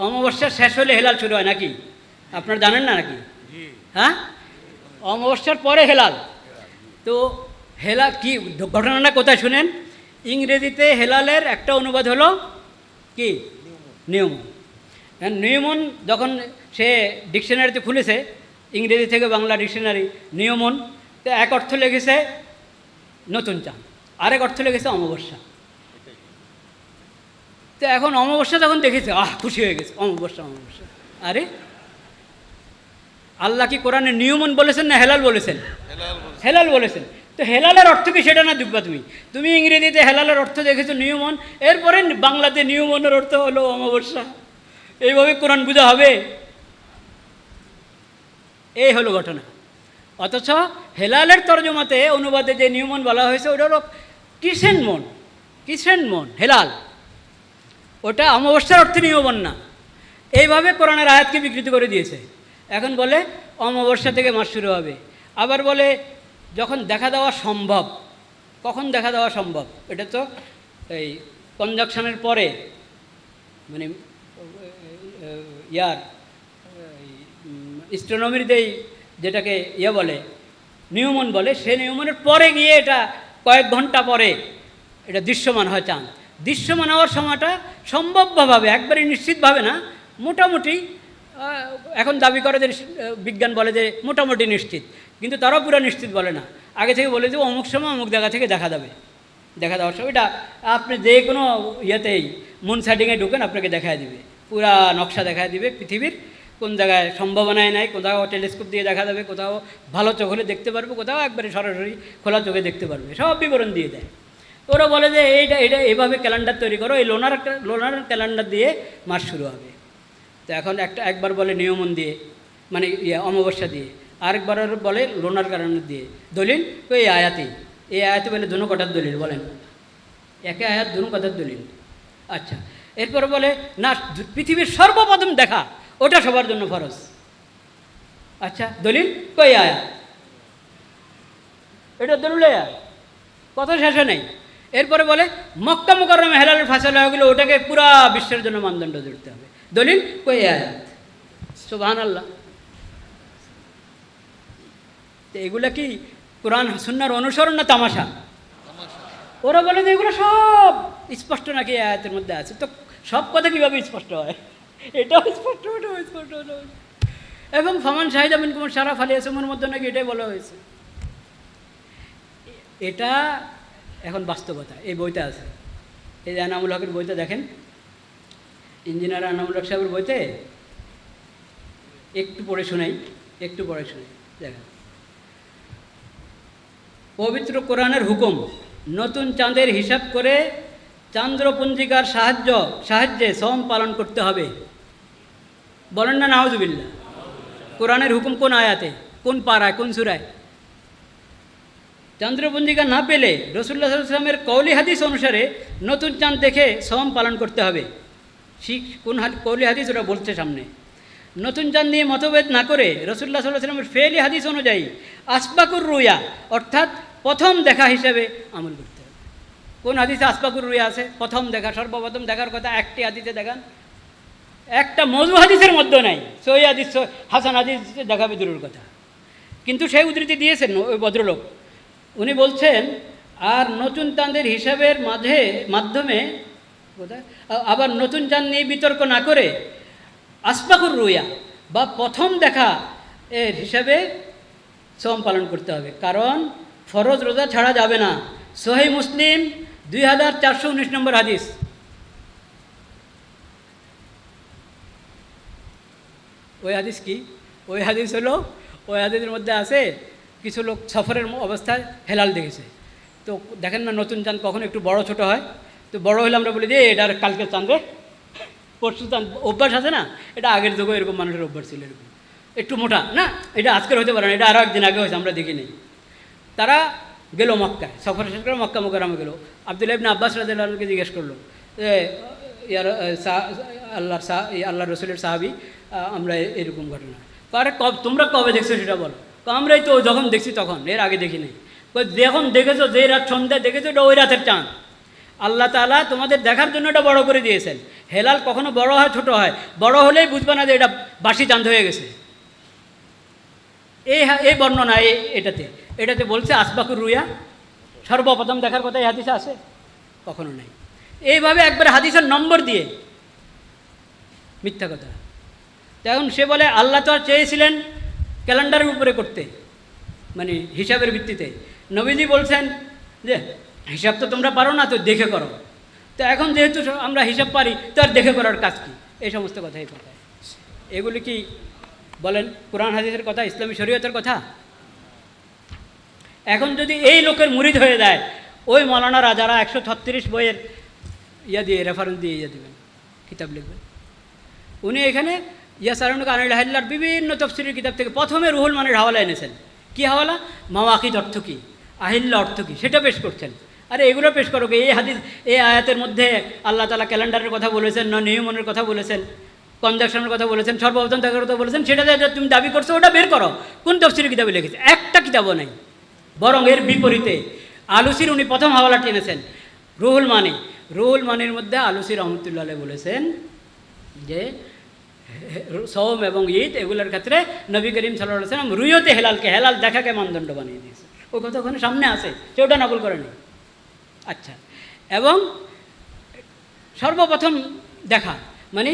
অমাবস্যা শেষ হলে হেলাল শুরু হয় নাকি? আপনারা জানেন না নাকি? হ্যাঁ, অমাবস্যার পরে হেলাল। তো হেলাল কি ঘটনাটা কোথায় শুনেন? ইংরেজিতে হেলালের একটা অনুবাদ হলো কি? নিয়মন। নিয়মন যখন সে ডিকশনারিতে খুলেছে, ইংরেজি থেকে বাংলা ডিকশনারি, নিয়মন, তো এক অর্থ লেগেছে নতুন চাঁদ, আরেক অর্থ লেগেছে অমাবস্যা। তো এখন অমাবস্যা যখন দেখেছে, খুশি হয়ে গেছে, অমাবস্যা অমাবস্যা। আরে আল্লাহ কি কোরআনে নিয়মন বলেছেন না হেলাল বলেছেন? হেলাল বলেছেন। তো হেলালের অর্থ কি সেটা না দেখবা তুমি? তুমি ইংরেজিতে হেলালের অর্থ দেখেছো নিয়মন, এরপরে বাংলাতে নিয়মনের অর্থ হলো অমাবস্যা। এইভাবে কোরআন বোঝা হবে? এই হলো ঘটনা। অথচ হেলালের তর্জমাতে অনুবাদে যে নিয়মন বলা হয়েছে ওটা হলো কিসেন মন, কিসেন মন হেলাল, ওটা অমাবস্যার অর্থে নিয়মন না। এইভাবে কোরআনের আয়াতকে বিকৃত করে দিয়েছে। এখন বলে অমাবস্যা থেকে মাস শুরু হবে, আবার বলে যখন দেখা দেওয়া সম্ভব। কখন দেখা দেওয়া সম্ভব? এটা তো এই কনজাকশনের পরে, মানে স্ট্রোনমির যেটাকে বলে নিয়মন বলে, সে নিয়মনের পরে গিয়ে এটা কয়েক ঘন্টা পরে এটা দৃশ্যমান হয় চাঁদ। দৃশ্যমান হওয়ার সময়টা সম্ভবভাবে, একবারে নিশ্চিতভাবে না, মোটামুটি এখন দাবি করে যে বিজ্ঞান বলে যে মোটামুটি নিশ্চিত, কিন্তু তারাও পুরো নিশ্চিত বলে না। আগে থেকে বলে যে অমুক সময় অমুক জায়গা থেকে দেখা যাবে। দেখা দেওয়ার সময় এটা আপনি যে কোনো ইয়েতেই মুন সাইডিংয়ে ঢুকেন আপনাকে দেখায় দিবে, পুরা নকশা দেখায় দিবে পৃথিবীর কোন জায়গায় সম্ভাবনায় নাই, কোথাও টেলিস্কোপ দিয়ে দেখা যাবে, কোথাও ভালো চোখ হলে দেখতে পারবে, কোথাও একবারে সরাসরি খোলা চোখে দেখতে পারবে, সব বিবরণ দিয়ে দেয়। ওরা বলে যে এইটা এটা এভাবে ক্যালেন্ডার তৈরি করো, এই লোনার ক্যালেন্ডার দিয়ে মাস শুরু হবে। তো এখন একবার বলে নিয়মন দিয়ে, মানে অমাবস্যা দিয়ে, আরেকবার বলে লোনার ক্যালেন্ডার দিয়ে। দলিল তো এই আয়াতে বলে দুনো কটার দলিল বলেন, একে আয়াত দুনো কটার দলিল। আচ্ছা, এরপরে বলে না পৃথিবীর সর্বপ্রথম দেখা ওটা সবার জন্য ফরজ। আচ্ছা, দলিল কই আয়াত? এটা দলিল আয়াত, কথা শেষে নেই। এরপরে বলে মক্কা মুকাররমে হেলালের ফায়সালা হয়ে গেলে ওটাকে পুরা বিশ্বের জন্য মানদণ্ড ধরতে হবে। দলিল কই আয়াত? সুবহানাল্লাহ। তো এগুলা কি কোরআন সুন্নাহর অনুসরণ না তামাশা? ওরা বলে যে এগুলো সব স্পষ্ট নাকি আয়াতের মধ্যে আছে। তো সব কথা কীভাবে স্পষ্ট হয়? এটাও স্পষ্ট, ওটাও স্পষ্ট। এবং ফামান শাহিদা মিনকুম সারা ফালি আসমের মধ্যে নাকি এটাই বলা হয়েছে। এটা এখন বাস্তবতা। এই বইতে আছে, এই যে আনামুল হকের বইতে দেখেন, ইঞ্জিনিয়ার আনামুল হক সাহেবের বইতে একটু পড়ে শোনাই দেখেন। পবিত্র কোরআনের হুকুম, নতুন চাঁদের হিসাব করে চান্দ্রপঞ্জিকার সাহায্যে সওম পালন করতে হবে। বলেন না নাউজুবিল্লাহ। কোরআনের হুকুম কোন আয়াতে, কোন পারায়, কোন সূরায়? চন্দ্রপঞ্জিকা না পেলে রাসূলুল্লাহ সাল্লাল্লাহু আলাইহি ওয়াসাল্লামের কওলি হাদিস অনুসারে নতুন চাঁদ দেখে সওম পালন করতে হবে। কোন কওলি হাদিস ওরা বলছে সামনে। নতুন চাঁদ নিয়ে মতভেদ না করে রাসূলুল্লাহ সাল্লাল্লাহু আলাইহি ওয়াসাল্লামের ফেলি হাদিস অনুযায়ী আসবাকুর রুয়া অর্থাৎ প্রথম দেখা হিসেবে আমল করতে হবে। কোন হাদিসে আসবাকুর রুয়া আছে? প্রথম দেখা, সর্বপ্রথম দেখার কথা একটি হাদিসে দেখান, একটা মজু হাদিসের মধ্যে নাই। সহি হাদিস, হাসান হাদিস দেখাবে দূরের কথা। কিন্তু সেই উদ্ধৃতি দিয়েছেন ওই ভদ্রলোক, উনি বলছেন আর নতুন চাঁদের হিসাবের মাধ্যমে আবার নতুন চাঁদ নিয়ে বিতর্ক না করে আসবাকুর রুয়া বা প্রথম দেখা এর হিসাবে সওম পালন করতে হবে, কারণ ফরজ রোজা ছাড়া যাবে না। সহিহ মুসলিম 2419 নম্বর হাদিস। ওই হাদিস কি? ওই হাদিস হলো, ওই হাদিসের মধ্যে আছে কিছু লোক সফরের অবস্থায় হেলাল দেখেছে। তো দেখেন না নতুন চাঁদ কখন একটু বড় ছোট হয়, তো বড় হলে আমরা বলি যে এটার কালকে চাঁদ রে, পরশু চাঁদ। অভ্যাস আছে না, এটা আগের যুগে এরকম মানুষের অভ্যাস ছিল, এরকম একটু মোটা না, এটা আজকের হতে পারে না, এটা আরও একদিন আগে হয়েছে, আমরা দেখি নেই। তারা গেল মক্কায়, সফর শেষ করে মক্কা মুকাররমে গেল। আব্দুল্লাহ ইবনে আব্বাস রাদিয়াল্লাহু আনহুকে জিজ্ঞেস করলো যে আল্লাহ রসুলের সাহাবী, আমরা এরকম ঘটনা, আরে তোমরা কবে দেখছো সেটা বলো। আমরাই তো যখন দেখছি তখন, এর আগে দেখি নাই। যখন দেখেছো, যে রাত সন্ধ্যায় দেখেছো, এটা ওই রাতের চাঁদ। আল্লাহ তাআলা তোমাদের দেখার জন্য এটা বড় করে দিয়েছেন, হেলাল কখনো বড় হয় ছোট হয়, বড় হলেই বুঝবে না যে এটা বাসি চাঁদ হয়ে গেছে। এই বর্ণনা এটাতে বলছে আসবাকুর রুয়া, সর্বপ্রথম দেখার কথা এই হাদিসে আছে? কখনো নেই। এইভাবে একবার হাদিসের নম্বর দিয়ে মিথ্যা কথা। তো এখন সে বলে আল্লাহ তো আর চেয়েছিলেন ক্যালেন্ডারের উপরে করতে, মানে হিসাবের ভিত্তিতে। নবীজি বলছেন যে হিসাব তো তোমরা পারো না, তো দেখে করো। তো এখন যেহেতু আমরা হিসাব পারি, তো আর দেখে করার কাজ কী? এই সমস্ত কথাই কথা। এগুলি কি বলেন কোরআন হাদিসের কথা, ইসলামী শরীয়তের কথা? এখন যদি এই লোকের মুরিদ হয়ে যায়, ওই মৌলানারা যারা 136 বইয়ের দিয়ে রেফারেন্স দিয়ে দেবেন, কিতাব লিখবেন, উনি এখানে ইয়াসারুনকা আনিল আহিল্লার বিভিন্ন তফসিরের কিতাব থেকে প্রথমে রুহুল মানের হাওয়ালা এনেছেন। কি হাওয়ালা? মাওয়াকিদ অর্থ কী, আহিল্লা অর্থ কী, সেটা পেশ করছেন। আরে এগুলো পেশ করো, এই হাদিস এই আয়াতের মধ্যে আল্লাহ তাআলা ক্যালেন্ডারের কথা বলেছেন, নিয়মনের কথা বলেছেন, কনজাকশনের কথা বলেছেন, সর্বপ্রথম দেখার কথা বলেছেন, সেটা তুমি দাবি করছো, ওটা বের করো। কোন তফসিরের কিতাবে লিখেছে? একটা কিতাবও নেই। বরং এর বিপরীতে আলুসির উনি প্রথম হাওয়ালাটি এনেছেন, রুহুল মানির মধ্যে আলুসি রহমতুল্লাহ আলাইহি বলেছেন যে সওম এবং ঈদ এগুলোর ক্ষেত্রে নবী করিম সাল্লাল্লাহু আলাইহি ওয়াসাল্লাম রুইয়তে হেলালকে, হেলাল দেখাকে মানদণ্ড বানিয়ে দিয়েছে। ও কথা ওখানে সামনে আছে, সে ওটা নকল করেনি। আচ্ছা, এবং সর্বপ্রথম দেখা মানে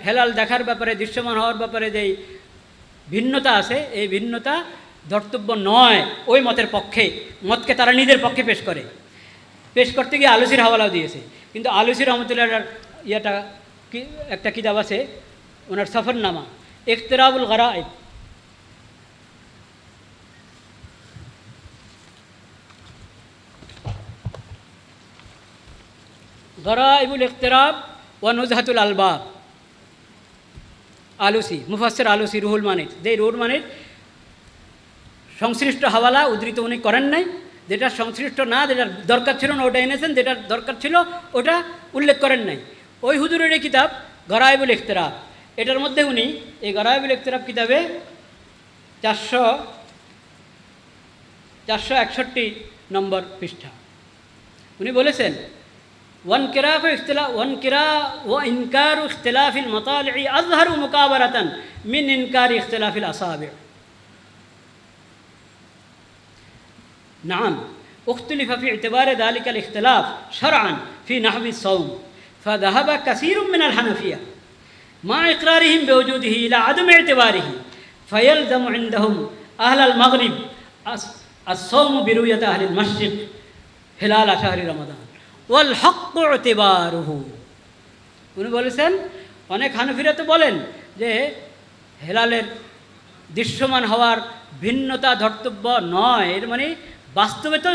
হেলাল দেখার ব্যাপারে, দৃশ্যমান হওয়ার ব্যাপারে যেই ভিন্নতা আছে, এই ভিন্নতা ধর্তব্য নয় ওই মতের পক্ষে। মতকে তারা নিজের পক্ষে পেশ করতে গিয়ে আলুসির হাওয়ালাও দিয়েছে। কিন্তু আলুসি রহমতুল্লাহ ইয়েটা কি একটা কিতাব আছে ওনার সফরনামা, ইখতিরাবুল গরায়েব, গরায়েবুল ইখতিরাব ওয়া নুজহাতুল আলবাব, আলুসি, মুফাসসির আলুসি রুহুল মানির। যে রুহুল মানির সংশ্লিষ্ট হাওয়ালা উদ্ধৃত উনি করেন নাই, যেটা সংশ্লিষ্ট না, যেটার দরকার ছিল না ওটা এনেছেন, যেটার দরকার ছিল ওটা উল্লেখ করেন নাই। ওই হুজুরের এই কিতাব গরায়েবুল ইখতিরাব, এটার মধ্যে উনি এই গরায়েবুল ইখতিরাব কিতাবে 461 নম্বর পৃষ্ঠা উনি বলেছেন ইনকারু ইখতিলাফিল মাতালি'i আযহারু মুকাবারাতান মিন ইনকারি ইখতিলাফিল আসাবি'। نعم اختلف في اعتبار ذلك الاختلاف شرعا في نحو الصوم، فذهب كثير من الحنفية مع إقرارهم بوجوده إلى عدم اعتباره، فيلزم عندهم أهل المغرب الصوم برؤية أهل المشرق هلال شهر رمضان والحق اعتباره। উনি বলেছেন অনেক হানফিরা তো বলেন যে হেলালের দৃশ্যমান হওয়ার ভিন্নতা ধর্তব্য নয়, এর মানে বাস্তবে তো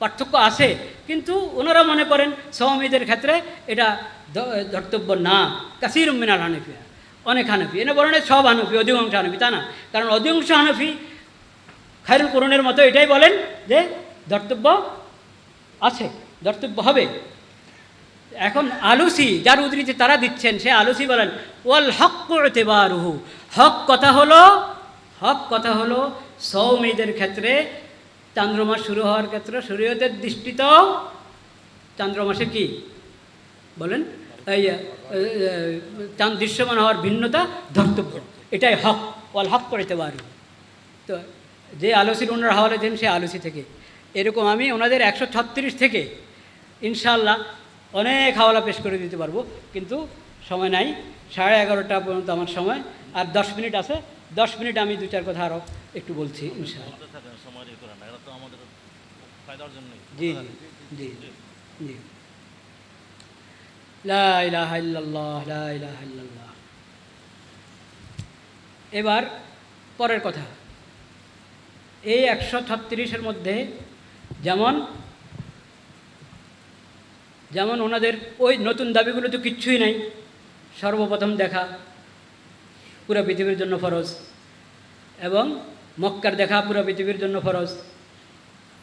পার্থক্য আছে, কিন্তু ওনারা মনে করেন সওম ঈদের ক্ষেত্রে এটা ধর্তব্য না। কাসীরুম মিনাল হানাফিয়া, অনেক হানফি, এনে বলেন সব হানফি, অধিকাংশ হানফি তা না, কারণ অধিকাংশ হানফি খায়রুল কুরআনের মতো এটাই বলেন যে ধর্তব্য আছে, ধর্তব্য হবে। এখন আলুসি যার উদ্ধৃতি তারা দিচ্ছেন, সে আলুসি বলেন ওয়াল হক্কু ইতিবারুহু, হক কথা হলো সওম ঈদের ক্ষেত্রে চান্দ্রমাস শুরু হওয়ার ক্ষেত্রে শরীয়তের দৃষ্টিতে চান্দ্রমাসে কি বলেন এই চাঁদ দৃশ্যমান হওয়ার ভিন্নতা ধর্তব্য, এটাই হক, ওয়াল হক করতে পারব। তো যে আলোসির ওনারা হাওয়ালা দেন সে আলোসি থেকে, এরকম আমি ওনাদের 136 থেকে ইনশাআল্লাহ অনেক হাওয়ালা পেশ করে দিতে পারবো, কিন্তু সময় নাই। 11:30 পর্যন্ত আমার সময়, আর 10 মিনিট আছে, 10 মিনিট আমি 2-4 কথা আরও একটু বলছি ইনশাআল্লাহ। জি জি জি। লা ইলাহা ইল্লাল্লাহ, লা ইলাহা ইল্লাল্লাহ। এবার পরের কথা, এই 136-এর মধ্যে যেমন ওনাদের ওই নতুন দাবিগুলো তো কিচ্ছুই নাই। সর্বপ্রথম দেখা পুরো পৃথিবীর জন্য ফরজ, এবং মক্কার দেখা পুরো পৃথিবীর জন্য ফরজ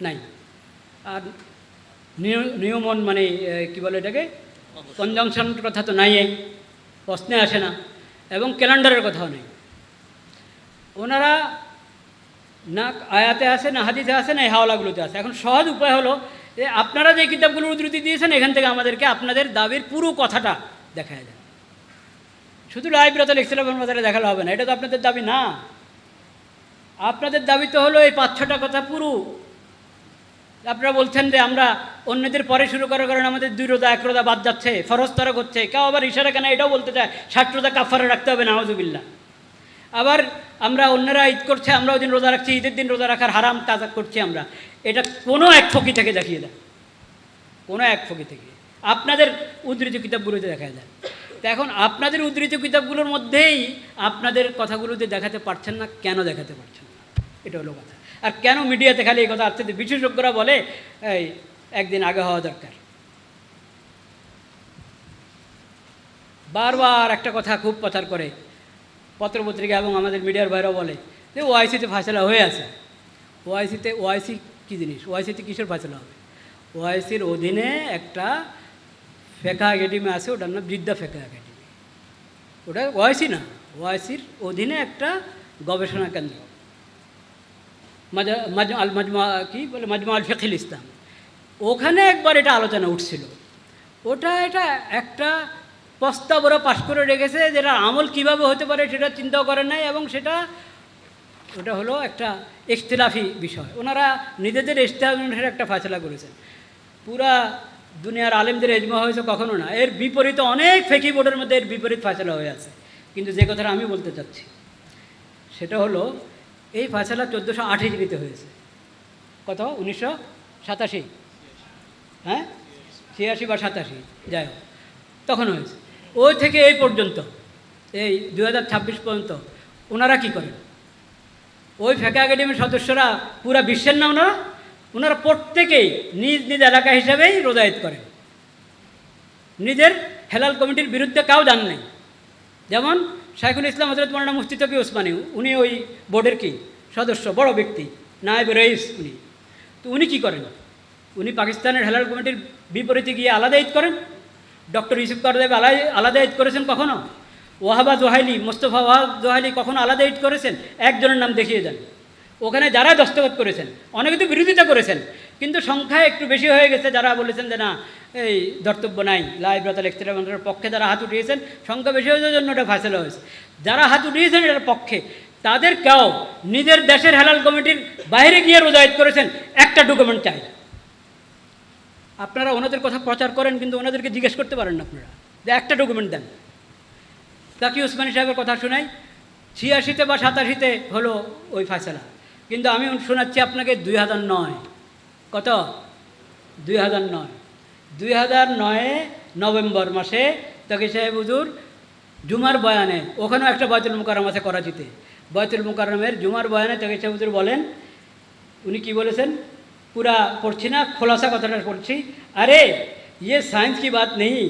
নাই। আর নিয়মন মানে কি বলে এটাকে, কনজাংশন কথা তো নাই, প্রশ্নে আসে না, এবং ক্যালেন্ডারের কথাও নেই। ওনারা না আয়াতে আছে, না হাদিসে আছে, না এই হাওলাগুলোতে আছে। এখন সহজ উপায় হলো যে আপনারা যে কিতাবগুলোর উদ্ধৃতি দিয়েছেন, এখান থেকে আমাদেরকে আপনাদের দাবির পুরো কথাটা দেখায় দেন। শুধু লা ইবরাতা লিখছিলামের মাসালা দেখালে হবে না, এটা তো আপনাদের দাবি না। আপনাদের দাবি তো হলো এই 5-6টা কথা পুরো। আপনারা বলছেন যে আমরা অন্যদের পরে শুরু করার কারণে আমাদের 2 রোজা 1 রোজা বাদ যাচ্ছে, ফরজ তরক হচ্ছে। কেউ আবার ইশারা কেন এটাও বলতে চায় 60 রোজা কাফারা রাখতে হবে, নাউজুবিল্লাহ। আবার আমরা অন্যরা ঈদ করছে, আমরা ওই দিন রোজা রাখছি, ঈদের দিন রোজা রাখার হারাম কাজ করছি আমরা। এটা কোনো এক ফকি থেকে দেখিয়ে দেয়, কোনো এক ফকি থেকে। আপনাদের উদ্ধৃত কিতাবগুলোতে দেখা যায়। তো এখন আপনাদের উদ্ধৃত কিতাবগুলোর মধ্যেই আপনাদের কথাগুলোতে দেখাতে পারছেন না, কেন দেখাতে পারছেন না? এটা হলো কথা। আর কেন মিডিয়াতে খালি এই কথা আসছে? বিশেষজ্ঞরা বলে এই একদিন আগে হওয়া দরকার। বারবার একটা কথা খুব প্রচার করে পত্রপত্রিকা এবং আমাদের মিডিয়ার বাইরেও বলে যে ওআইসিতে ফায়সালা হয়ে আছে। ওআইসি কী জিনিস? ওআইসিতে কিসের ফায়সালা হবে? ওআইসির অধীনে একটা ফেকা একাডেমি আছে, ওটার নাম জিদ্দা ফেকা একাডেমি। ওটা ওআইসি না, ওআইসির অধীনে একটা গবেষণা কেন্দ্র, মাজমা কি বলে, মাজমা আল ফিকহুল ইসলাম। ওখানে একবার এটা আলোচনা উঠছিল। এটা একটা প্রস্তাব ওরা পাশ করে রেখেছে, যেটা আমল কিভাবে হতে পারে সেটা চিন্তাও করেন নাই, এবং ওটা হলো একটা ইখতিলাফি বিষয়। ওনারা নিজেদের ইজতিহাদ অনুসারে একটা ফায়সালা করেছেন। পুরা দুনিয়ার আলেমদের ইজমা হয়েছে কখনো না। এর বিপরীতে অনেক ফেকি বোর্ডের মধ্যে এর বিপরীত ফায়সালা হয়ে আছে। কিন্তু যে কথাটা আমি বলতে চাচ্ছি সেটা হলো এই ফায়সালা 1408 হিজরিতে হয়েছে। কত? 1987, হ্যাঁ 86 বা 87, যাই হোক, তখন হয়েছে। ওই থেকে এই পর্যন্ত, এই 2026 পর্যন্ত ওনারা কি করেন? ওই ফেকা একাডেমির সদস্যরা পুরা বিশ্বের না, ওনারা প্রত্যেকেই নিজ নিজ এলাকা হিসাবেই রোজা ঈদ করেন। নিজের হেলাল কমিটির বিরুদ্ধে কাউ যান নাই। যেমন শাইখুল ইসলাম হযরত মাওলানা মুফতি তকি ওসমানী, উনি ওই বোর্ডের কি সদস্য, বড় ব্যক্তি, নায়েব রইস উনি। তো উনি কী করেন? উনি পাকিস্তানের হেলাল কমিটির বিপরীতে গিয়ে আলাদা ঈদ করেন। ডক্টর ইউসুফ করদেব আলাদা ঈদ করেছেন কখনো? ওয়াহাবা জোহাইলি, মোস্তফা ওয়াহাব জোহাইলি কখনো আলাদা ঈদ করেছেন? একজনের নাম দেখিয়ে দেন। ওখানে যারা দস্তখত করেছেন, অনেকে তো বিরোধিতা করেছেন, কিন্তু সংখ্যায় একটু বেশি হয়ে গেছে যারা বলেছেন যে না, এই ধর্তব্য নাই, লা ইবরাতা লিখতিলাফের পক্ষে যারা হাত উঠিয়েছেন, সংখ্যা বেশি হয়েছে জন্য এটা ফায়সালা হয়েছে। যারা হাত উঠিয়েছেন এটার পক্ষে, তাদের কেউ নিজের দেশের হেলাল কমিটির বাইরে গিয়ে রোজা ঈদ করেছেন, একটা ডকুমেন্ট চাই। আপনারা ওনাদের কথা প্রচার করেন, কিন্তু ওনাদেরকে জিজ্ঞেস করতে পারেন না আপনারা যে একটা ডকুমেন্ট দেন। তাকি ওসমানী সাহেবের কথা শোনাই, 86 বা 87 হলো ওই ফায়সালা, কিন্তু আমি শোনাচ্ছি আপনাকে 2009। কত? 2009 নভেম্বর মাসে তাকি সাহেব হুজুর জুমার বয়ানে, ওখানেও একটা বাইতুল মুকাররম আছে করাচিতে, বাইতুল মুকাররমের জুমার বয়ানে তাকি সাহেব হুজুর বলেন, উনি কি বলেছেন पूरा पढ़ी ना, खुलासा कथाटा पढ़ी, अरे ये साइंस की बात नहीं,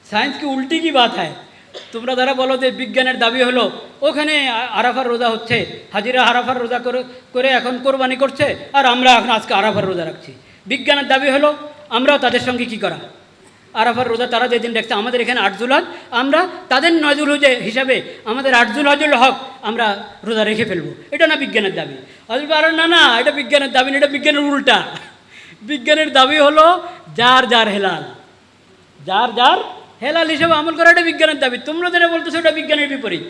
साइंस की उल्टी की बात है। তোমরা যারা বলো যে বিজ্ঞানের দাবি হলো ওখানে আরাফার রোজা হচ্ছে, হাজিরা আরাফার রোজা করে এখন কোরবানি করছে, আর আমরা এখন আজকে আরাফার রোজা রাখছি। বিজ্ঞানের দাবি হলো আমরাও তাদের সঙ্গে কি করা, আরাফার রোজা তারা যেদিন রাখছে, আমাদের এখানে 8 জুলহজ, আমরা তাদের 9 জুলহজ হিসাবে আমাদের 8 জুলহজুল হক আমরা রোজা রেখে ফেলবো। এটা না বিজ্ঞানের দাবি। আর না, এটা বিজ্ঞানের দাবি না, এটা বিজ্ঞানের উল্টা। বিজ্ঞানের দাবি হলো যার যার হেলাল, যার যার হেলাল হিসেবে আমল করা, এটা বিজ্ঞানের দাবি। তোমরা যেটা বলতেছো এটা বিজ্ঞানের বিপরীত।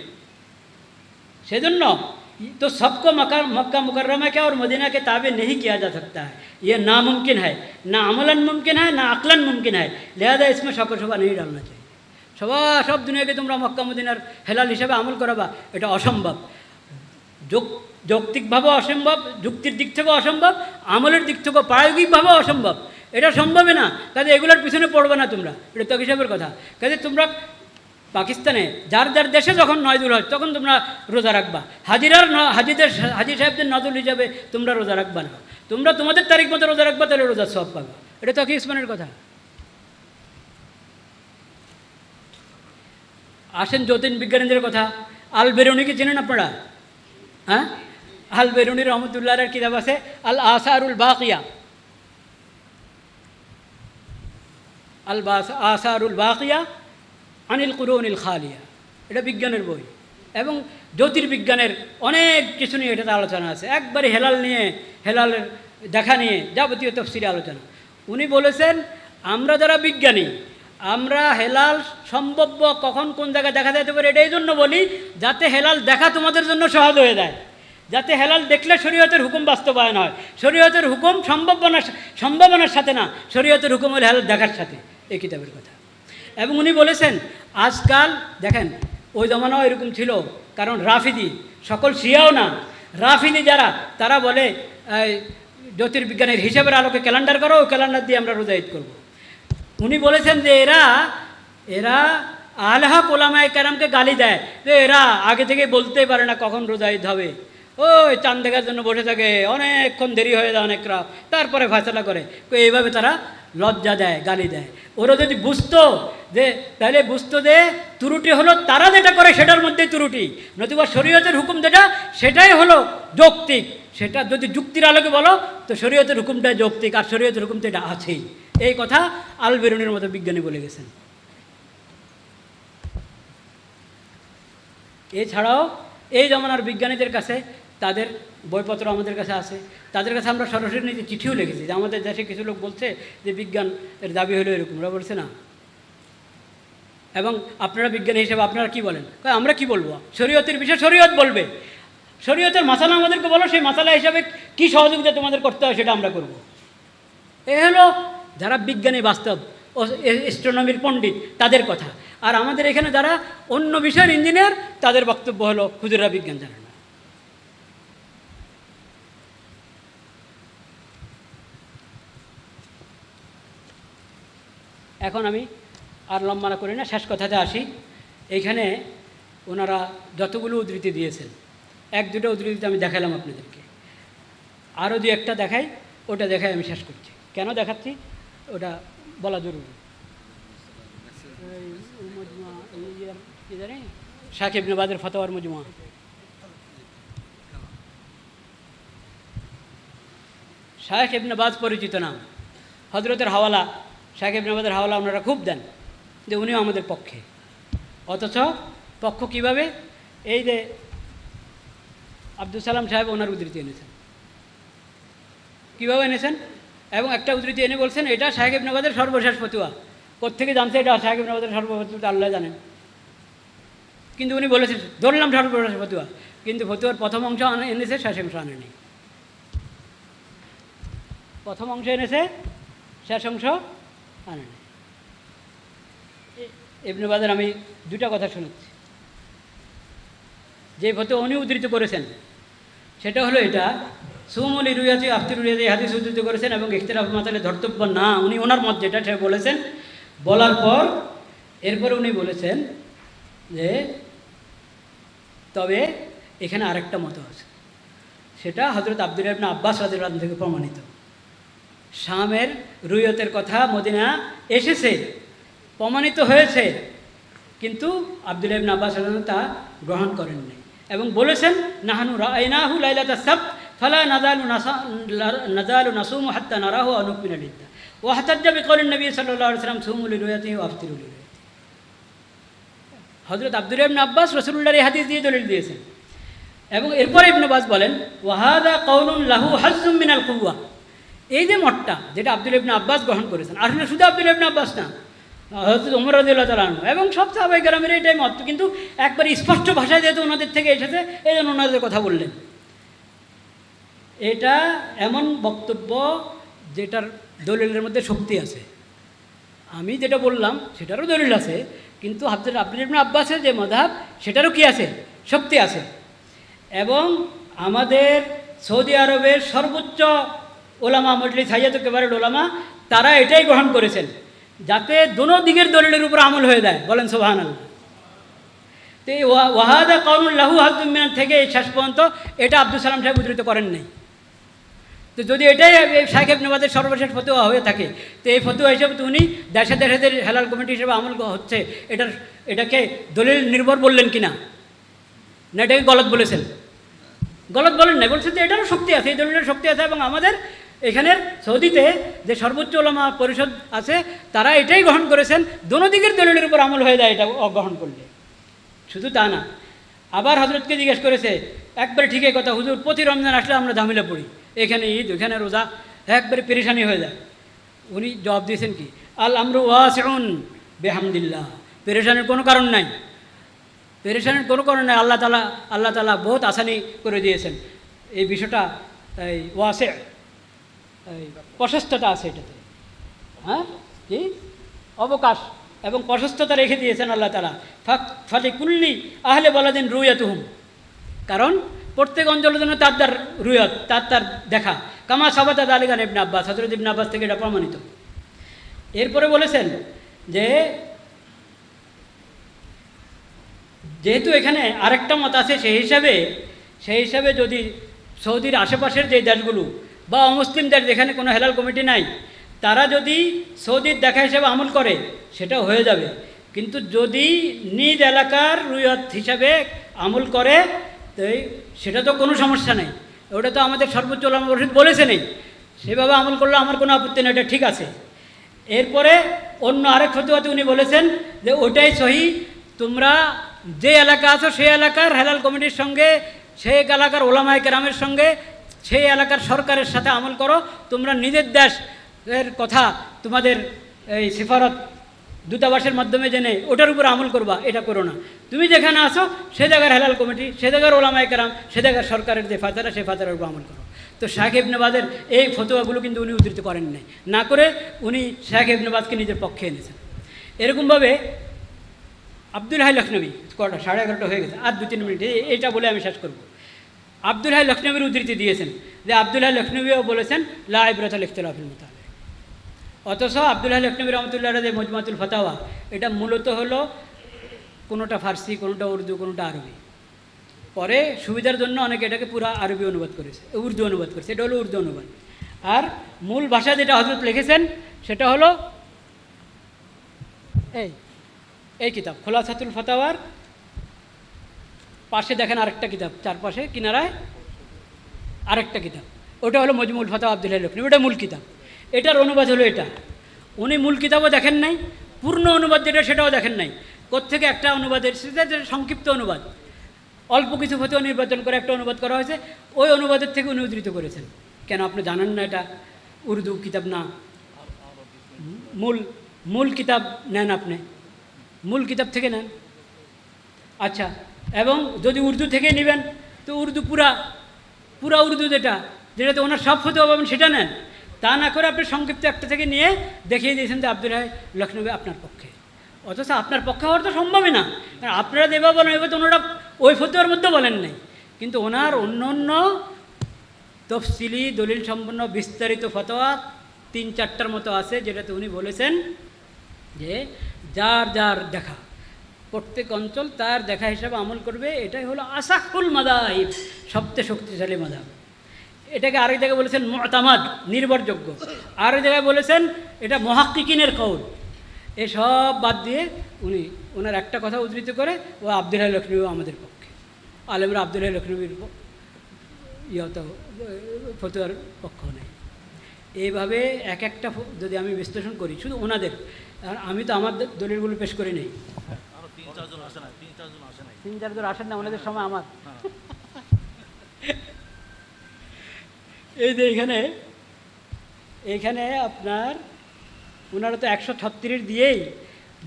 সেজন্য तो सबको मक्का मुकर्रमा के और मदीना के ताबे नहीं किया जा सकता है, ये नामुमकिन है, ना अमलन मुमकिन है, ना अक्लन मुमकिन है, लिहाजा इसमें शक शुबा नहीं डालना चाहिए। सब दुनियाके তোমরা মক্কা মদিনার হেলাল হিসেবে আমল করাবা, এটা অসম্ভব। যৌক্তিকভাবে অসম্ভব, যুক্তির দিক থেকেও অসম্ভব, আমলের দিক থেকেও প্রায়োগিকভাবে অসম্ভব। এটা সম্ভবই না। কাজে এগুলোর পিছনে পড়বে না তোমরা, এটা তকি সাহেবের কথা। কাজে তোমরা পাকিস্তানে যার যার দেশে যখন 9 জুলহজ তখন তোমরা রোজা রাখবা, হাজি সাহেবদের নজর হিসাবে তোমরা রোজা রাখবা না। তোমরা তোমাদের তারিখ মতো রোজা রাখবা, তাহলে রোজার সওয়াব পাবা। এটা তকি উসমানের কথা। আসেন জ্যোতিন বিজ্ঞানীদের কথা। আল বেরুনিকে চেনেন আপনারা? হ্যাঁ, আল বেরুনি রহমতুল্লাহর কিতাব আছে আল আসারুল বাকিয়া, আসারুল বাকিয়া আনিল কুরুনিল খালিয়া। এটা বিজ্ঞানের বই এবং জ্যোতির্বিজ্ঞানের অনেক কিছু নিয়ে এটাতে আলোচনা আছে। একবারে হেলাল নিয়ে, হেলালের দেখা নিয়ে যাবতীয় তফসিরে আলোচনা। উনি বলেছেন আমরা যারা বিজ্ঞানী, আমরা হেলাল সম্ভাব্য কখন কোন জায়গায় দেখা যেতে পারে এটা এই জন্য বলি, যাতে হেলাল দেখা তোমাদের জন্য সহজ হয়ে যায়, যাতে হেলাল দেখলে শরীয়তের হুকুম বাস্তবায়ন হয়। শরীয়তের হুকুম সম্ভাবনার সাথে না, শরীয়তের হুকুম হল হেলাল দেখার সাথে, এই কিতাবের কথা। এবং উনি বলেছেন আজকাল দেখেন, ওই জমানাও এরকম ছিল, কারণ রাফিদি, সকল শিয়াও না, রাফিদি যারা, তারা বলে জ্যোতির্বিজ্ঞানের হিসাবের আলোকে ক্যালেন্ডার করো, ওই ক্যালেন্ডার দিয়ে আমরা রোজা ঈদ করবো। উনি বলেছেন যে এরা আলেহা ওলামায়ে কেরামকে গালি দেয় যে এরা আগে থেকে বলতেই পারে না কখন রোজা ঈদ হবে, ওই চাঁদ দেখার জন্য বসে থাকে, অনেকক্ষণ দেরি হয়ে যায় অনেকরা, তারপরে ফয়সালা করে। এইভাবে তারা লজ্জা দেয়, গালি দেয়। ওরা যদি বুঝতো যে, তাহলে বুঝতো যে ত্রুটি হলো তারা যেটা করে সেটার মধ্যেই ত্রুটি, নতুবা শরীয়তের হুকুম যেটা সেটাই হলো যৌক্তিক। সেটা যদি যুক্তির আলোকে বলো তো শরীয়তের হুকুমটাই যৌক্তিক, আর শরীয়তের হুকুম তো এটা আছেই। এই কথা আল বেরুনির মতো বিজ্ঞানী বলে গেছেন। এছাড়াও এই জমানার বিজ্ঞানীদের কাছে তাদের বইপত্র আমাদের কাছে আছে, তাদের কাছে আমরা সরাসরি নিজে চিঠিও লিখেছি যে আমাদের দেশে কিছু লোক বলছে যে বিজ্ঞানের দাবি হলো এরকম, ওরা বলছে না। এবং আপনারা বিজ্ঞানী হিসেবে আপনারা কি বলেন? আমরা কি বলবো? শরীয়তের বিষয় শরীয়ত বলবে, শরীয়তের মাসালা আমাদেরকে বলো, সেই মাসালা হিসাবে কি সহযোগিতা তোমাদের করতে হয় সেটা আমরা করব। এ হলো যারা বিজ্ঞানী বাস্তব ও অ্যাস্ট্রোনমির পণ্ডিত তাদের কথা। আর আমাদের এখানে যারা অন্য বিষয়ের ইঞ্জিনিয়ার, তাদের বক্তব্য হলো হুজুররা বিজ্ঞান জানে না। এখন আমি আর লম্বা না করি না, শেষ কথাতে আসি। এইখানে ওনারা যতগুলো উদ্ধৃতি দিয়েছেন, এক দুটো উদ্ধৃতি আমি দেখালাম আপনাদেরকে, আরও দু একটা দেখাই, ওটা দেখাই আমি শেষ করছি। কেন দেখাচ্ছি ওটা বলা জরুরি। কি জানি শাইখ ইবনে বাজের ফতোয়ার মজমুয়া, শাইখ ইবনে বাজ পরিচিত নাম, হজরতের হাওয়ালা, শাইখ ইবনে বাজের হাওয়ালা ওনারা খুব দেন যে উনিও আমাদের পক্ষে। অথচ পক্ষ কিভাবে? এই যে আব্দুল সালাম সাহেব ওনার উদ্ধৃতি এনেছেন, কীভাবে এনেছেন? এবং একটা উদ্ধৃতি এনে বলছেন এটা শাইখ ইবনে বাজের সর্বশেষ ফতোয়া। কোত্থেকে জানছে এটা শাইখ ইবনে বাজের সর্বশেষ ফতোয়া? আল্লাহ জানেন। কিন্তু উনি বলেছেন ধরলাম সর্বশেষ ফতোয়া, কিন্তু ফতোয়ার প্রথম অংশ এনেছে, শেষ অংশ আনেনি। প্রথম অংশ এনেছে, শেষ অংশ আনেনি। ইবনে বাজের আমি দুটা কথা শুনেছি। যে ফতোয়া উনি উদ্ধৃত করেছেন সেটা হলো এটা, সুমুল রুয়াতি আফতির রুয়াতি হাদিস উদ্ধৃত করেছেন এবং ইখতিলাফ মাসালে ধর্তব্য না, উনি ওনার মত যেটা সে বলেছেন। বলার পর এরপরে উনি বলেছেন যে তবে এখানে আরেকটা মত আছে, সেটা হযরত আব্দুল্লাহ ইবনে আব্বাস রাদিয়াল্লাহু আনহু থেকে প্রমাণিত। শামের রুয়তের কথা মদিনা এসেছে, প্রমাণিত হয়েছে, কিন্তু আব্দুল্লাহ ইবনে আব্বাস রাদিয়াল্লাহু আনহু তা গ্রহণ করেননি এবং বলেছেন নাহানু রাআইনাহু লাইলাতাস সাবত ফালা নাযালু নাসুমু হাত্তা নারাহু আও নুকমিনা লিদ্দা ওয়া হাতাজ্জা বিকওলিন নবী সাল্লাল্লাহু আলাইহি ওয়াসাল্লাম সুমু লিরুয়াতিহি ওয়া আফতিরু লিরুয়াতিহি। হযরত আব্দুল্লাহ ইবনে আব্বাস রাসূলুল্লাহর এই হাদিস দিয়ে দলিল দিয়েছেন। এবং এরপরে ইবনে বাজ বলেন ওয়া হাযা কাউলুন লাহু হাজ্জুম মিনাল কুওয়া। এই যে মতটা যেটা আব্দুল্লাহ ইবনে আব্বাস গ্রহণ করেছেন, আসলে শুধু আব্দুল্লাহ ইবনে আব্বাস না, হযরত ওমর রাদিয়াল্লাহু তাআলা আনহু এবং সব সাহাবায়ে কেরামের এটাই মত, কিন্তু একবার স্পষ্ট ভাষায় যেহেতু ওনাদের থেকে এসেছে এই জন্য ওনাদের কথা বললেন। এটা এমন বক্তব্য যেটার দলিলের মধ্যে শক্তি আছে। আমি যেটা বললাম সেটারও দলিল আছে, কিন্তু হযরত আব্দুল্লাহ ইবনে আব্বাসের যে মাযহাব সেটারও কি আছে? শক্তি আছে। এবং আমাদের সৌদি আরবের সর্বোচ্চ ওলামা মজলিস হাইয়াতুল কিবারুল উলামা তারা এটাই গ্রহণ করেছেন যাতে দোনো দিকের দলিলের উপর আমল হয়ে যায়। বলেন সুবহানাল্লাহ। তো এই ওয়াহাদা কাউলুন লাহু হাজ্জুম মিনান থেকে শেষ পর্যন্ত এটা আব্দুল সালাম সাহেব উদ্ধৃত করেন নাই। তো যদি এটাই শাইখ ইবনে বাজের সর্বশেষ ফতোয়া হয়ে থাকে, তো এই ফতোয়া হিসেবে তো উনি দেশে দেশে হেলাল কমিটি হিসেবে আমল হচ্ছে এটাকে দলিল নির্ভর বললেন কিনা, না এটাকে গলত বলেছেন? গলত বলেন না, বলছেন যে এটারও শক্তি আছে, এই দলিলের শক্তি আছে। এবং আমাদের এখানের সৌদিতে যে সর্বোচ্চ ওলামা পরিষদ আছে তারা এটাই গ্রহণ করেছেন, দোনো দিকের দলিলের উপর আমল হয়ে যায় এটা গ্রহণ করলে। শুধু তা না, আবার হযরতকে জিজ্ঞেস করেছে একবারে ঠিকই কথা, হুজুর প্রতি রমজান আসলে আমরা ঝামেলা পড়ি, এখানে ঈদ ওখানে রোজা, একবারে পেরেশানি হয়ে যায়। উনি জবাব দিয়েছেন কি, আল আমরু ওয়াসিউন, বেহামদিল্লাহ। পেরেশানের কোনো কারণ নাই, পেরেশানের কোনো কারণ নাই। আল্লাহ তালা বহুত আসানি করে দিয়েছেন। এই বিষয়টা এই ওয়াসে এই প্রশস্ততা আছে এটাতে, হ্যাঁ, কি অবকাশ এবং প্রশস্ততা রেখে দিয়েছেন আল্লাহ তালা। ফালি কুল্লি আহলে বলাদিন রুয়াতুহুম, কারণ প্রত্যেক অঞ্চলের জন্য তার রুয়ত, তার দেখা। কামা সাবাতাদ আলিগান ইবনে আব্বাস, হযরত ইবনে আব্বাস থেকে এটা প্রমাণিত। এরপরে বলেছেন যে যেহেতু এখানে আরেকটা মত আছে, সেই হিসাবে যদি সৌদির আশেপাশের যে দেশগুলো বা অমুসলিম দেশ যেখানে কোনো হেলাল কমিটি নাই, তারা যদি সৌদির দেখা হিসাবে আমল করে সেটাও হয়ে যাবে। কিন্তু যদি নিজ এলাকার রুয়ত হিসাবে আমল করে তো সেটা তো কোনো সমস্যা নেই, ওটা তো আমাদের সর্বোচ্চ উলামা পরিষদ বলেছে নেই, সেভাবে আমল করলে আমার কোনো আপত্তি নেই, এটা ঠিক আছে। এরপরে অন্য আরেক ফতোয়াতে উনি বলেছেন যে ওটাই সহি, তোমরা যে এলাকা আছো সেই এলাকার হেলাল কমিটির সঙ্গে, সেই এলাকার ওলামায়ে কেরামের সঙ্গে, সেই এলাকার সরকারের সাথে আমল করো। তোমরা নিজের দেশের কথা তোমাদের এই সিফারত দূতাবাসের মাধ্যমে জেনে ওটার উপর আমল করবা, এটা করো না। তুমি যেখানে আসো সে জায়গার হেলাল কমিটি, সে জায়গার ওলামায়ে কেরাম, সে জায়গার সরকারের যে ফাতারা, সেই ফাতারার উপর আমল করো। তো শাইখ ইবনে বাজের এই ফতোয়াগুলো কিন্তু উনি উদ্ধৃত করেন নাই, না করে উনি শাইখ ইবনে বাজকে নিজের পক্ষে এনেছেন। এরকমভাবে আব্দুল হাই লখনবী, কটা 11:30 হয়ে গেছে, আর 2-3 মিনিট এটা বলে আমি শেষ করব। আব্দুল হাই লখনবীর উদ্ধৃতি দিয়েছেন যে আব্দুল হাই লখনবীও বলেছেন লা ইবরাতাল ইখতিলাফিল মুতাবিক। অথচ আব্দুল হাই লখনবী রহমতুল্লাহ যে মজমুআতুল ফাতাওয়া, এটা মূলত হলো কোনোটা ফার্সি, কোনোটা উর্দু, কোনোটা আরবি। পরে সুবিধার জন্য অনেকে এটাকে পুরো আরবি অনুবাদ করেছে, উর্দু অনুবাদ করেছে, এটা হলো উর্দু অনুবাদ। আর মূল ভাষা যেটা হযরত লিখেছেন সেটা হলো এই কিতাব খুলাসাতুল ফাতাওয়ার পাশে দেখেন আরেকটা কিতাব, চারপাশে কিনারায় আরেকটা কিতাব, ওটা হলো মজমুল ফাতাওয়া আব্দুল হাই লখনবী, ওটা মূল কিতাব। এটার অনুবাদ হলো এটা। উনি মূল কিতাবও দেখেন নাই, পূর্ণ অনুবাদ যেটা সেটাও দেখেন নাই। কোত্থেকে একটা অনুবাদ এসেছে, যেটা সংক্ষিপ্ত অনুবাদ, অল্প কিছু ফতোয়া নির্বাচন করে একটা অনুবাদ করা হয়েছে, ওই অনুবাদের থেকে উনি উদ্ধৃত করেছেন। কেন আপনি জানেন না এটা উর্দু কিতাব না? মূল কিতাব নেন, আপনি মূল কিতাব থেকে নেন। আচ্ছা, এবং যদি উর্দু থেকে নেবেন তো উর্দু পুরা উর্দু যেটাতে ওনার সব ফতোয়া পাবেন সেটা নেন। তা না করে আপনি সংক্ষিপ্ত একটা থেকে নিয়ে দেখিয়ে দিয়েছেন যে আব্দুল হাই লখনবী আপনার পক্ষে, অথচ আপনার পক্ষে হওয়ার তো সম্ভবই না। কারণ আপনারা যেভাবে বলেন এবার তো ওনারা ওই ফতোয়ার মধ্যে বলেন নাই, কিন্তু ওনার অন্য তফসিলি দলিল সম্পন্ন বিস্তারিত ফতোয়া 3-4টার মতো আছে, যেটাতে উনি বলেছেন যে যার দেখা, প্রত্যেক অঞ্চল তার দেখা হিসাবে আমল করবে, এটাই হলো আসাহুল মাযাহিব, সবচেয়ে শক্তিশালী মাযহাব। এটাকে আরেক জায়গায় বলেছেন মুতামাদ, নির্ভরযোগ্য। আরেক জায়গায় বলেছেন এটা মুহাক্কিকিনের কওল। এসব বাদ দিয়ে উনি ওনার একটা কথা উদ্ধৃত করে ও আব্দুল হাই লখনবী আমাদের পক্ষে, আলেমরা আব্দুল হাই লখনবীর ফতোয়ার পক্ষ নেই। এইভাবে এক একটা যদি আমি বিশ্লেষণ করি শুধু ওনাদের, আর আমি তো আমার দলিলগুলো পেশ করি নেই, 3-4 জন আসেন না, ওনাদের সময় আমার। এই যে এইখানে আপনার ওনারা তো 136 দিয়েই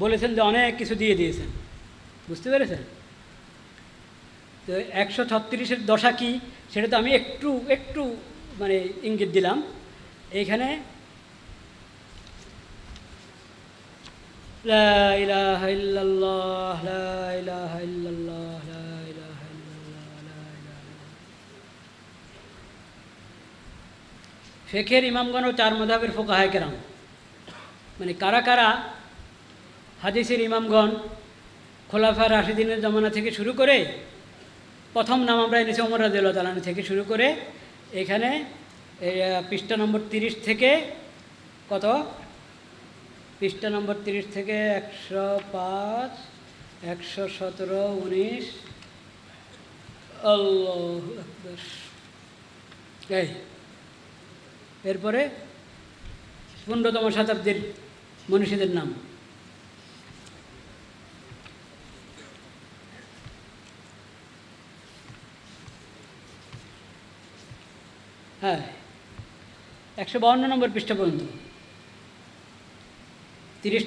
বলেছেন যে অনেক কিছু দিয়ে দিয়েছেন, বুঝতে পেরেছেন? তো 136-এর দশা কি সেটা তো আমি একটু মানে ইঙ্গিত দিলাম। এইখানে লা ইলাহা ইল্লাল্লাহ, লা ইলাহা ইল্লাল্লাহ, লা ইলাহা ইল্লাল্লাহ, লা ইলাহা ইল্লাল্লাহ। ফিকহের ইমামগণ ও 4 মাযহাবের ফুকাহায়ে কেরাম, মানে কারা হাদিসের ইমামগণ খোলাফা রাশিদিনের জমানা থেকে শুরু করে, প্রথম নাম আমরা এনেছি ওমর রাদিয়াল্লাহু তাআলা থেকে শুরু করে, এখানে পৃষ্ঠা নম্বর 30 থেকে কত, পৃষ্ঠা নম্বর 30 থেকে 105, 117, 19, আল্লাহু আকবার, এরপরে 15তম শতাব্দীর মনীষীদের নাম। হ্যাঁ, 152 নম্বর পৃষ্ঠা পর্যন্ত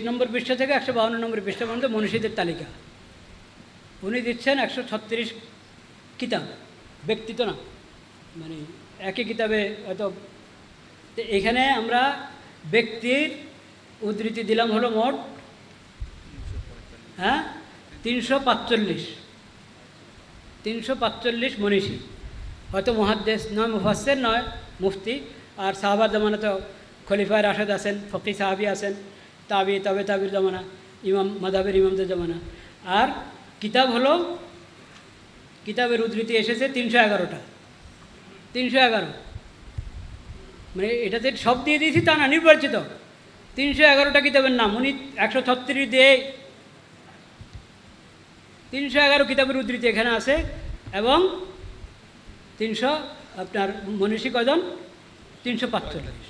নম্বর পৃষ্ঠা থেকে 152 নম্বর পৃষ্ঠা পর্যন্ত মনীষীদের তালিকা। উনি দিচ্ছেন 136 কিতাব, ব্যক্তি তো না, মানে একই কিতাবে হয়তো। তো এখানে আমরা ব্যক্তির উদ্ধৃতি দিলাম হলো মোট 345 মনীষী। হয়তো মুহাদ্দিস নয়, মুফাসসির নয়, মুফতি। আর সাহাবার জামানা তো খলিফায়ে রাশেদ আছেন, ফকি সাহাবি আছেন, তাবি, তবে তাবির জামানা, ইমাম মাযহাবের ইমামদের জামানা। আর কিতাব হলো, কিতাবের উদ্ধৃতি এসেছে 311টা। 311, মানে এটাতে সব দিয়ে দিয়েছি তা না, নির্বাচিত 311টা কিতাবের নাম। উনি 136 দিয়ে 311 কিতাবের উদ্ধৃতি এখানে আছে। এবং 300 আপনার মনীষী কজন? 345।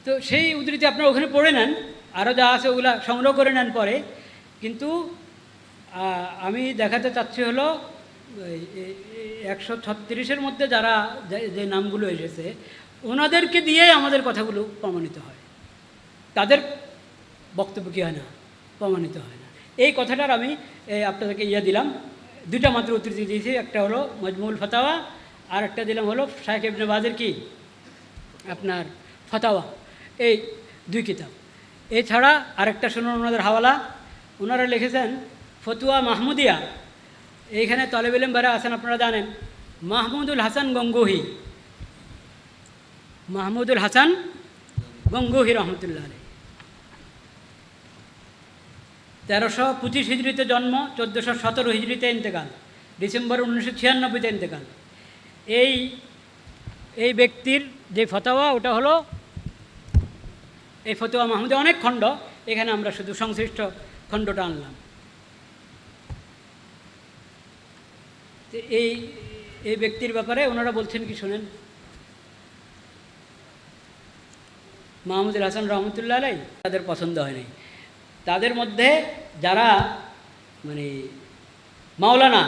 তো সেই উদ্ধৃতি আপনারা ওখানে পড়ে নেন, আরও যা আছে ওগুলা সংগ্রহ করে নেন পরে। কিন্তু আমি দেখাতে চাচ্ছি হলো 136-এর মধ্যে যারা যে নামগুলো এসেছে ওনাদেরকে দিয়েই আমাদের কথাগুলো প্রমাণিত হয়, তাদের বক্তব্য কী হয় না, প্রমাণিত হয় না। এই কথাটার আমি আপনাদেরকে দিলাম। দুইটা মাত্র উদ্ধৃতি দিয়েছি, একটা হলো মজমুল ফাতাওয়া, আর একটা দিলাম হলো শাইখ ইবনে বাজের কি আপনার ফাতাওয়া। এই 2 কিতাব। এছাড়া আরেকটা শুনুন ওনাদের হাওয়ালা। ওনারা লিখেছেন ফতুয়া মাহমুদিয়া। এইখানে তলেব ইলম যারা আছেন আপনারা জানেন, মাহমুদুল হাসান গঙ্গোহী, মাহমুদুল হাসান গঙ্গোহী রহমতুল্লাহ আলাইহি। 1325 হিজরিতে জন্ম, 1417 হিজরিতে ইন্তেকাল, ডিসেম্বর 1996-তে ইন্তেকাল। এই ব্যক্তির যে ফতোয়া ওটা হলো এই ফতোয়া মাহমুদে, অনেক খণ্ড, এখানে আমরা শুধু সংশ্লিষ্ট খণ্ডটা আনলাম। এই ব্যক্তির ব্যাপারে ওনারা বলছেন কি শোনেন। মাহমুদুল হাসান রহমতুল্লাহ আলাইহি তাদের পছন্দ হয়নি। তাদের মধ্যে যারা মানে মাওলানা,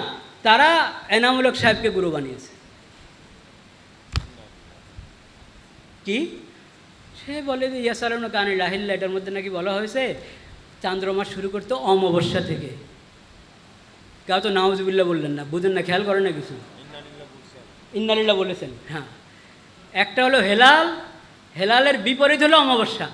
তারা এনামুল হক সাহেবকে গুরু বানিয়েছে। কি সে বলে যে ইয়াসালুনা কানিল আহিল্লা, এটার মধ্যে নাকি বলা হয়েছে চান্দ্রমাস শুরু করতে অমাবস্যা থেকে। কেউ তো নাউজুবিল্লাহ বললেন না, বুঝেন না, খেয়াল করেন না কিছু। ইন্নালিল্লাহ বলেছেন। হ্যাঁ, একটা হলো হেলাল, হেলালের বিপরীত হলো অমাবস্যা।